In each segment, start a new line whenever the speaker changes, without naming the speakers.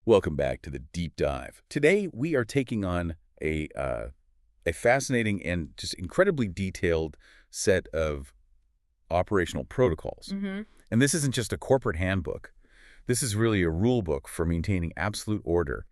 Welcome back to the Deep Dive. Today, we are taking on a fascinating and just incredibly detailed set of operational protocols.
hmm
And this isn't just a corporate handbook. This is really a rule book for maintaining absolute order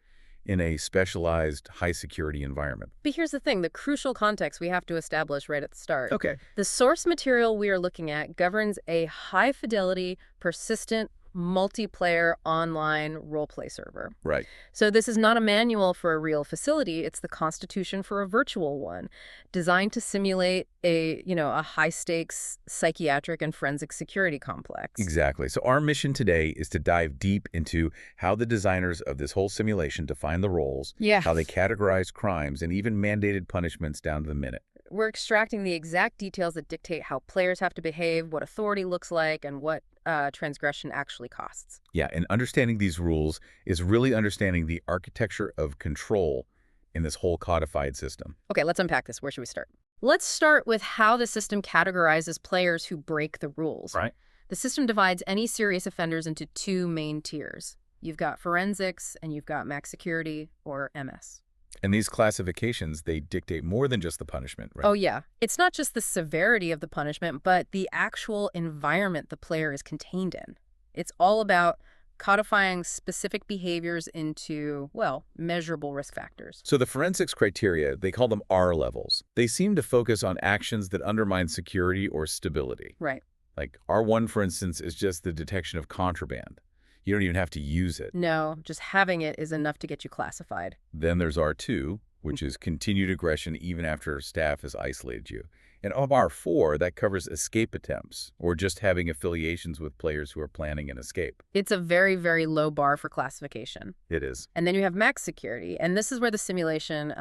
in a specialized high-security environment.
But here's the thing, the crucial context we have to establish right at the start.
Okay.
The source material we are looking at governs a high-fidelity, persistent, multiplayer online role-play server.
Right.
So this is not a manual for a real facility, it's the constitution for a virtual one, designed to simulate a high-stakes psychiatric and forensic security complex.
Exactly. So our mission today is to dive deep into how the designers of this whole simulation define the roles,
Yeah.
how they categorize crimes, and even mandated punishments down to the minute.
We're extracting the exact details that dictate how players have to behave, what authority looks like, and what transgression actually costs.
Yeah, and understanding these rules is really understanding the architecture of control in this whole codified system.
Okay, let's unpack this. Where should we start? Let's start with how the system categorizes players who break the rules.
Right.
The system divides any serious offenders into two main tiers. You've got forensics and you've got max security, or MS.
And these classifications, they dictate more than just the punishment, right?
Oh, yeah. It's not just the severity of the punishment, but the actual environment the player is contained in. It's all about codifying specific behaviors into, well, measurable risk factors.
So the forensics criteria, they call them R levels. They seem to focus on actions that undermine security or stability.
Right.
Like R1, for instance, is just the detection of contraband. You don't even have to use it.
No, just having it is enough to get you classified.
Then there's R2, which is continued aggression even after staff has isolated you. And of R4, that covers escape attempts, or just having affiliations with players who are planning an escape.
It's a very, very low bar for classification.
It is.
And then you have max security, and this is where the simulation,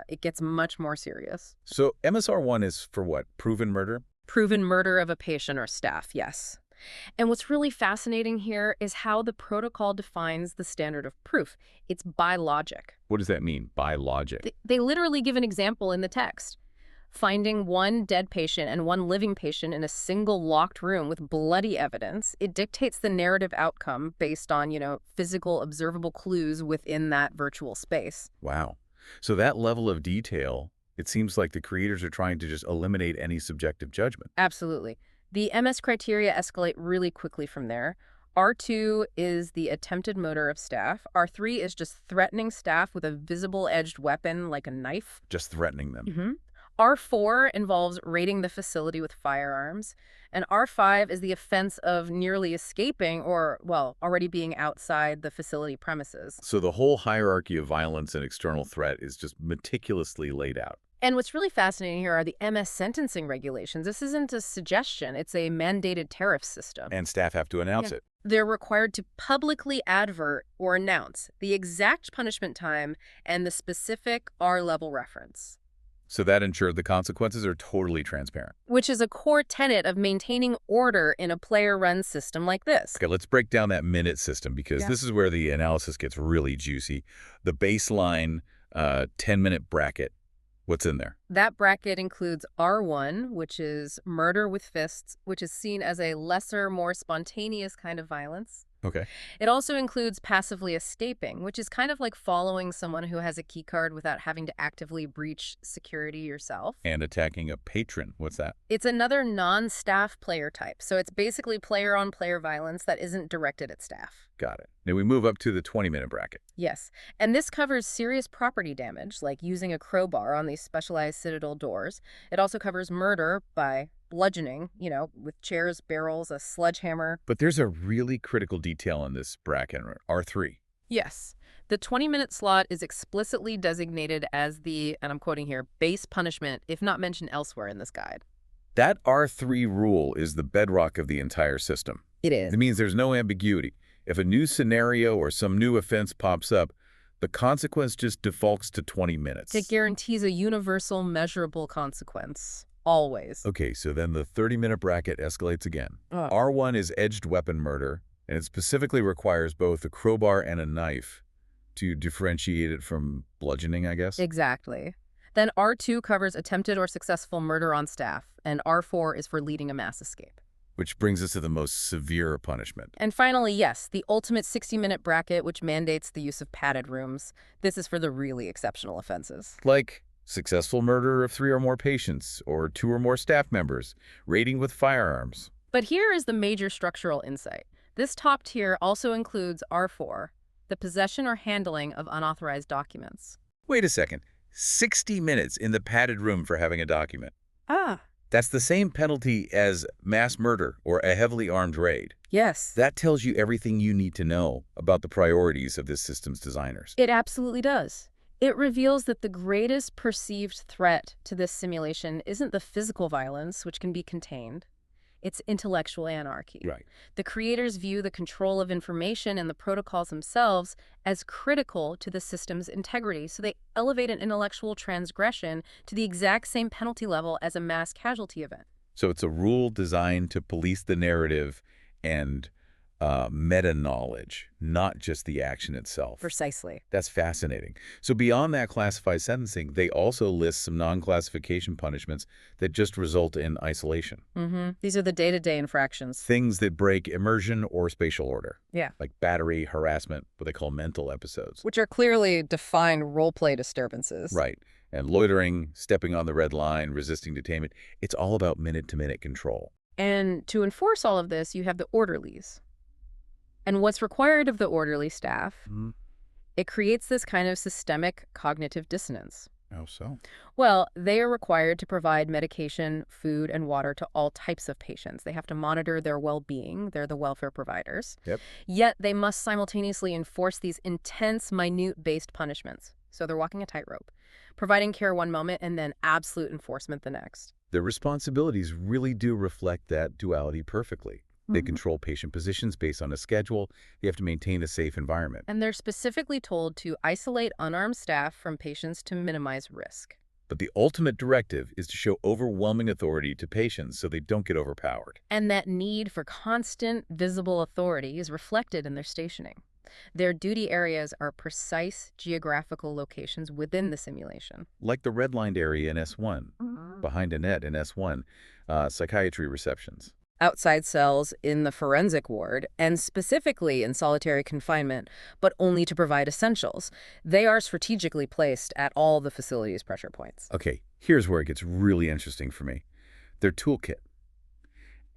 it gets much more serious.
So MSR1 is for what? Proven murder?
Proven murder of a patient or staff, yes. And what's really fascinating here is how the protocol defines the standard of proof. It's by logic.
What does that mean, by logic?
They literally give an example in the text. Finding one dead patient and one living patient in a single locked room with bloody evidence, it dictates the narrative outcome based on, physical observable clues within that virtual space.
Wow. So that level of detail, it seems like the creators are trying to just eliminate any subjective judgment.
Absolutely. The MS criteria escalate really quickly from there. R2 is the attempted murder of staff. R3 is just threatening staff with a visible edged weapon like a knife.
Just threatening them.
R4 involves raiding the facility with firearms. And R5 is the offense of nearly escaping or, well, already being outside the facility premises.
So the whole hierarchy of violence and external threat is just meticulously laid out.
And what's really fascinating here are the MS sentencing regulations. This isn't a suggestion. It's a mandated tariff system.
And staff have to announce it.
They're required to publicly advert or announce the exact punishment time and the specific R-level reference,
So that ensured the consequences are totally transparent.
which is a core tenet of maintaining order in a player-run system like this.
Okay, let's break down that minute system because this is where the analysis gets really juicy. The baseline 10-minute bracket, what's in there?
That bracket includes R1, which is murder with fists, which is seen as a lesser, more spontaneous kind of violence.
Okay.
It also includes passively escaping, which is kind of like following someone who has a key card without having to actively breach security yourself.
And attacking a patron, what's that?
It's another non-staff player type, so it's basically player-on-player violence that isn't directed at staff.
Got it. Now we move up to the 20-minute bracket.
Yes, and this covers serious property damage, like using a crowbar on these specialized citadel doors. It also covers murder by bludgeoning, with chairs, barrels, a sledgehammer.
But there's a really critical detail in this bracket, R3.
Yes. The 20-minute slot is explicitly designated as the, and I'm quoting here, base punishment, if not mentioned elsewhere in this guide.
That R3 rule is the bedrock of the entire system.
It is.
It means there's no ambiguity. If a new scenario or some new offense pops up, the consequence just defaults to 20 minutes.
It guarantees a universal, measurable consequence. Always.
Okay, so then the 30-minute bracket escalates again.
Ugh.
R1 is edged weapon murder, and it specifically requires both a crowbar and a knife to differentiate it from bludgeoning, I guess?
Exactly. Then R2 covers attempted or successful murder on staff, and R4 is for leading a mass escape.
Which brings us to the most severe punishment.
And finally, yes, the ultimate 60-minute bracket, which mandates the use of padded rooms. This is for the really exceptional offenses.
Like successful murder of 3 or more patients, or 2 or more staff members, raiding with firearms.
But here is the major structural insight. This top tier also includes R4, the possession or handling of unauthorized documents.
Wait a second. 60 minutes in the padded room for having a document.
Ah,
That's the same penalty as mass murder or a heavily armed raid.
yes.
That tells you everything you need to know about the priorities of this system's designers.
It absolutely does. It reveals that the greatest perceived threat to this simulation isn't the physical violence, which can be contained. It's intellectual anarchy.
Right.
The creators view the control of information and the protocols themselves as critical to the system's integrity, so they elevate an intellectual transgression to the exact same penalty level as a mass casualty event.
So it's a rule designed to police the narrative and meta-knowledge, not just the action itself.
Precisely.
That's fascinating. So beyond that classified sentencing, they also list some non-classification punishments that just result in isolation.
These are the day-to-day infractions.
Things that break immersion or spatial order.
Yeah.
Like battery, harassment, what they call mental episodes.
Which are clearly defined role-play disturbances.
Right. And loitering, stepping on the red line, resisting detainment. It's all about minute-to-minute control.
And to enforce all of this, you have the orderlies. And what's required of the orderly staff, it creates this kind of systemic cognitive dissonance.
How so?
Well, they are required to provide medication, food, and water to all types of patients. They have to monitor their well-being. They're the welfare providers.
Yep.
Yet they must simultaneously enforce these intense, minute-based punishments. So they're walking a tightrope, providing care one moment and then absolute enforcement the next.
Their responsibilities really do reflect that duality perfectly. They control patient positions based on a schedule. They have to maintain a safe environment.
And they're specifically told to isolate unarmed staff from patients to minimize risk.
But the ultimate directive is to show overwhelming authority to patients so they don't get overpowered.
And that need for constant, visible authority is reflected in their stationing. Their duty areas are precise geographical locations within the simulation.
Like the redlined area in S1, behind a net in S1, psychiatry receptions.
Outside cells in the forensic ward, and specifically in solitary confinement, but only to provide essentials. They are strategically placed at all the facility's pressure points.
Okay, here's where it gets really interesting for me. Their toolkit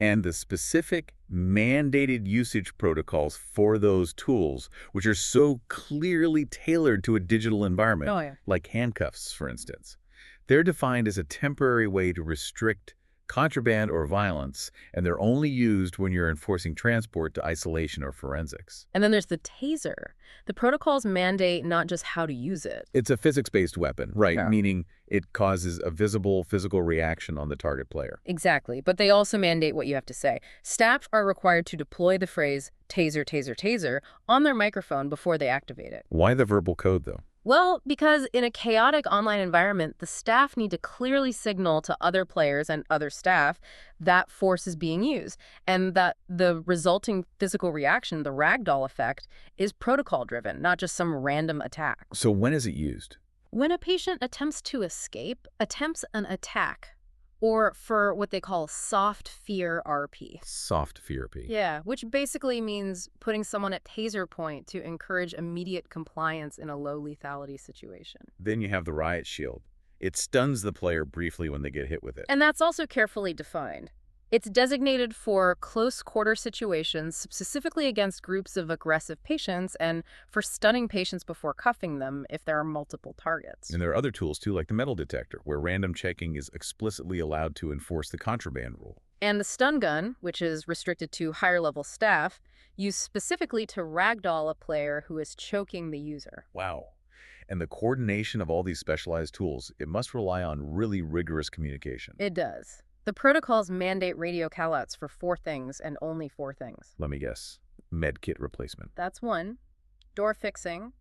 and the specific mandated usage protocols for those tools, which are so clearly tailored to a digital environment,
Oh, yeah.
like handcuffs, for instance. They're defined as a temporary way to restrict contraband or violence, and they're only used when you're enforcing transport to isolation or forensics.
And then there's the taser. The protocols mandate not just how to use it.
It's a physics-based weapon, right?
Yeah.
Meaning it causes a visible physical reaction on the target player.
Exactly, but they also mandate what you have to say. Staff are required to deploy the phrase taser, taser, taser on their microphone before they activate it.
Why the verbal code, though?
Well, because in a chaotic online environment, the staff need to clearly signal to other players and other staff that force is being used, and that the resulting physical reaction, the ragdoll effect, is protocol-driven, not just some random attack.
So when is it used?
When a patient attempts to escape, attempts an attack, or for what they call soft fear RP.
Soft therapy.
Yeah, which basically means putting someone at taser point to encourage immediate compliance in a low lethality situation.
Then you have the riot shield. It stuns the player briefly when they get hit with it.
And that's also carefully defined. It's designated for close quarter situations, specifically against groups of aggressive patients, and for stunning patients before cuffing them if there are multiple targets.
And there are other tools, too, like the metal detector, where random checking is explicitly allowed to enforce the contraband rule.
And the stun gun, which is restricted to higher-level staff, used specifically to ragdoll a player who is choking the user.
Wow. And the coordination of all these specialized tools, it must rely on really rigorous communication.
It does. The protocols mandate radio callouts for 4 things and only 4 things.
Let me guess. Medkit replacement.
That's 1. Door fixing,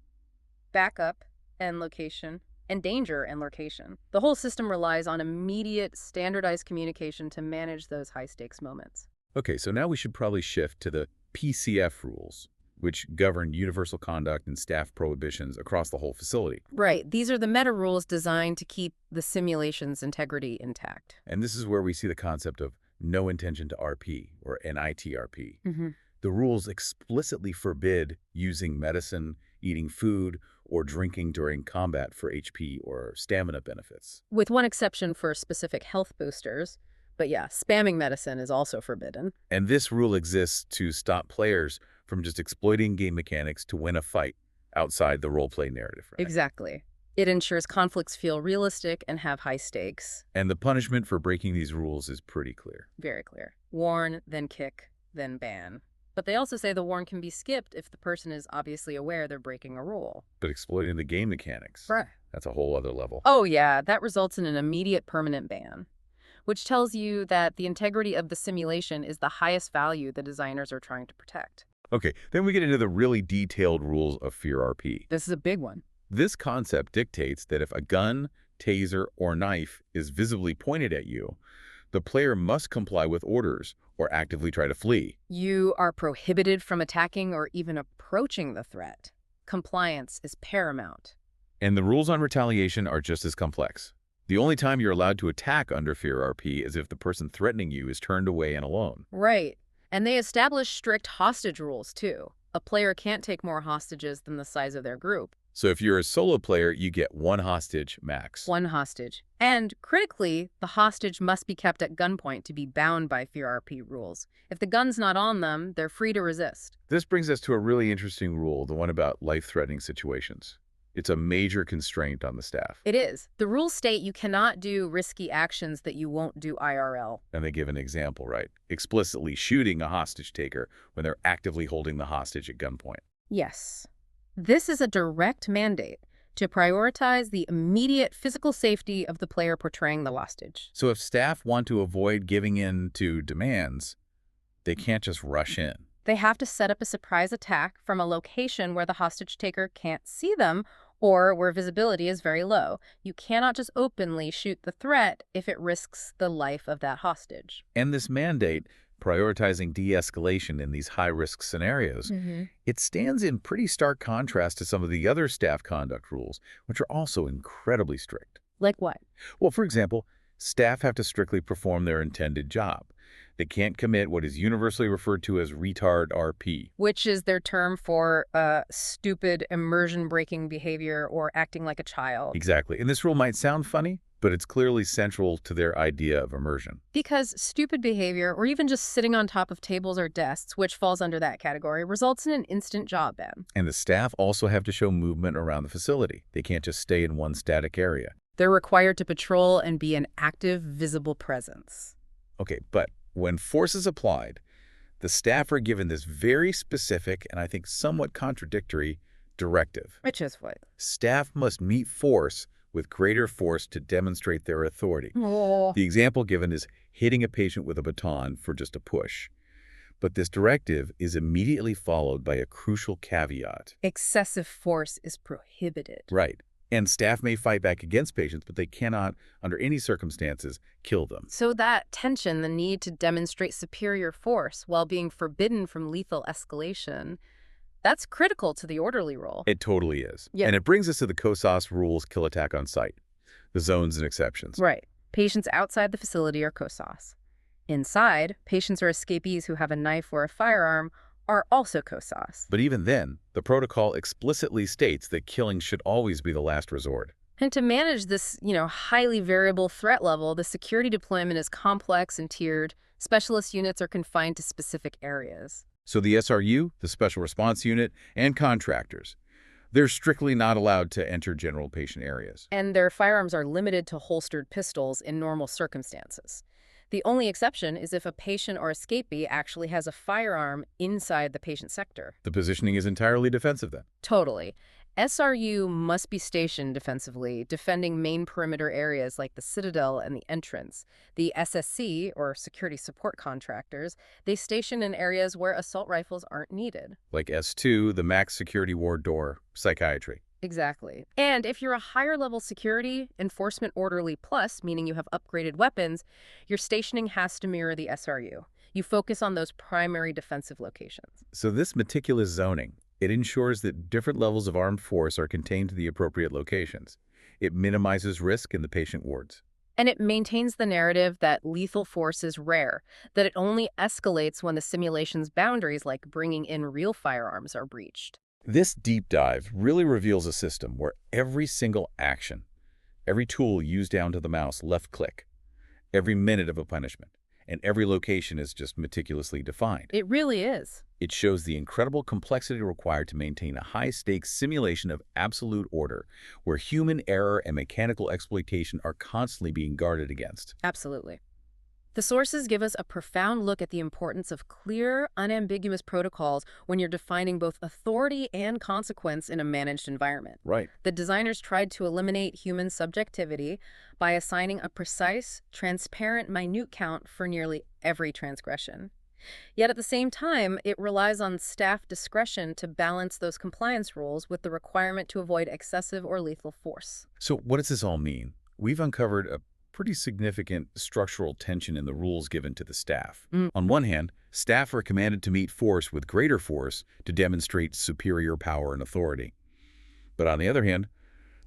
backup and location, and danger and location. The whole system relies on immediate, standardized communication to manage those high-stakes moments.
Okay, so now we should probably shift to the PCF rules, which govern universal conduct and staff prohibitions across the whole facility.
Right. These are the meta rules designed to keep the simulation's integrity intact.
And this is where we see the concept of no intention to RP, or NITRP.
Hmm.
The rules explicitly forbid using medicine, eating food, or drinking during combat for HP or stamina benefits.
With one exception for specific health boosters. But yeah, spamming medicine is also forbidden.
And this rule exists to stop players from just exploiting game mechanics to win a fight outside the roleplay narrative, right?
Exactly. It ensures conflicts feel realistic and have high stakes.
And the punishment for breaking these rules is pretty clear.
Very clear. Warn, then kick, then ban. But they also say the warn can be skipped if the person is obviously aware they're breaking a rule.
But exploiting the game mechanics,
Right.
that's a whole other level.
Oh yeah, that results in an immediate permanent ban, which tells you that the integrity of the simulation is the highest value the designers are trying to protect.
Okay, then we get into the really detailed rules of Fear RP.
This is a big one.
This concept dictates that if a gun, taser, or knife is visibly pointed at you, the player must comply with orders or actively try to flee.
You are prohibited from attacking or even approaching the threat. Compliance is paramount.
And the rules on retaliation are just as complex. The only time you're allowed to attack under Fear RP is if the person threatening you is turned away and alone.
Right. And they establish strict hostage rules, too. A player can't take more hostages than the size of their group.
So if you're a solo player, you get one hostage max.
One hostage. And, critically, the hostage must be kept at gunpoint to be bound by Fear RP rules. If the gun's not on them, they're free to resist.
This brings us to a really interesting rule, the one about life-threatening situations. It's a major constraint on the staff.
It is. The rules state you cannot do risky actions that you won't do IRL.
And they give an example, right? Explicitly shooting a hostage taker when they're actively holding the hostage at gunpoint.
Yes. This is a direct mandate to prioritize the immediate physical safety of the player portraying the hostage.
So if staff want to avoid giving in to demands, they can't just rush in.
They have to set up a surprise attack from a location where the hostage taker can't see them or where visibility is very low. You cannot just openly shoot the threat if it risks the life of that hostage.
And this mandate, prioritizing de-escalation in these high-risk scenarios, it stands in pretty stark contrast to some of the other staff conduct rules, which are also incredibly strict.
Like what?
Well, for example, staff have to strictly perform their intended job. They can't commit what is universally referred to as retard RP.
Which is their term for stupid immersion-breaking behavior or acting like a child.
Exactly. And this rule might sound funny, but it's clearly central to their idea of immersion.
Because stupid behavior, or even just sitting on top of tables or desks, which falls under that category, results in an instant job ban.
And the staff also have to show movement around the facility. They can't just stay in one static area.
They're required to patrol and be an active, visible presence.
Okay, but when force is applied, the staff are given this very specific and I think somewhat contradictory directive.
Which is what?
Staff must meet force with greater force to demonstrate their authority.
Oh.
The example given is hitting a patient with a baton for just a push. But this directive is immediately followed by a crucial caveat.
Excessive force is prohibited.
Right. And staff may fight back against patients, but they cannot, under any circumstances, kill them.
So that tension, the need to demonstrate superior force while being forbidden from lethal escalation, that's critical to the orderly role.
It totally is.
Yeah.
And it brings us to the COSAS rules kill attack on site, the zones and exceptions.
Right. Patients outside the facility are COSAS. Inside, patients or escapees who have a knife or a firearm are also COSAS.
But even then, the protocol explicitly states that killing should always be the last resort.
And to manage this, highly variable threat level, the security deployment is complex and tiered. Specialist units are confined to specific areas.
So the SRU, the Special Response Unit, and contractors, they're strictly not allowed to enter general patient areas.
And their firearms are limited to holstered pistols in normal circumstances. The only exception is if a patient or escapee actually has a firearm inside the patient sector.
The positioning is entirely defensive then.
Totally. SRU must be stationed defensively, defending main perimeter areas like the Citadel and the entrance. The SSC, or Security Support Contractors, they station in areas where assault rifles aren't needed.
Like S2, the Max Security Ward Door, Psychiatry.
Exactly. And if you're a higher level security, Enforcement Orderly Plus, meaning you have upgraded weapons, your stationing has to mirror the SRU. You focus on those primary defensive locations.
So this meticulous zoning, it ensures that different levels of armed force are contained to the appropriate locations. It minimizes risk in the patient wards.
And it maintains the narrative that lethal force is rare, that it only escalates when the simulation's boundaries, like bringing in real firearms, are breached.
This deep dive really reveals a system where every single action, every tool used down to the mouse left click, every minute of a punishment, and every location is just meticulously defined.
It really is.
It shows the incredible complexity required to maintain a high-stakes simulation of absolute order, where human error and mechanical exploitation are constantly being guarded against.
Absolutely. The sources give us a profound look at the importance of clear, unambiguous protocols when you're defining both authority and consequence in a managed environment.
Right.
The designers tried to eliminate human subjectivity by assigning a precise, transparent, minute count for nearly every transgression. Yet at the same time, it relies on staff discretion to balance those compliance rules with the requirement to avoid excessive or lethal force.
So what does this all mean? We've uncovered a pretty significant structural tension in the rules given to the staff. On one hand, staff are commanded to meet force with greater force to demonstrate superior power and authority. But on the other hand,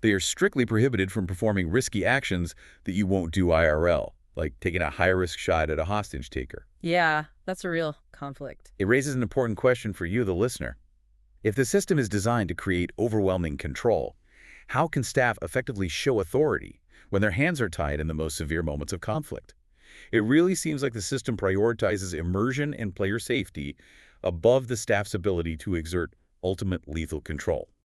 they are strictly prohibited from performing risky actions that you won't do IRL, like taking a high-risk shot at a hostage taker.
Yeah, that's a real conflict.
It raises an important question for you, the listener. If the system is designed to create overwhelming control, how can staff effectively show authority when their hands are tied in the most severe moments of conflict? It really seems like the system prioritizes immersion and player safety above the staff's ability to exert ultimate lethal control.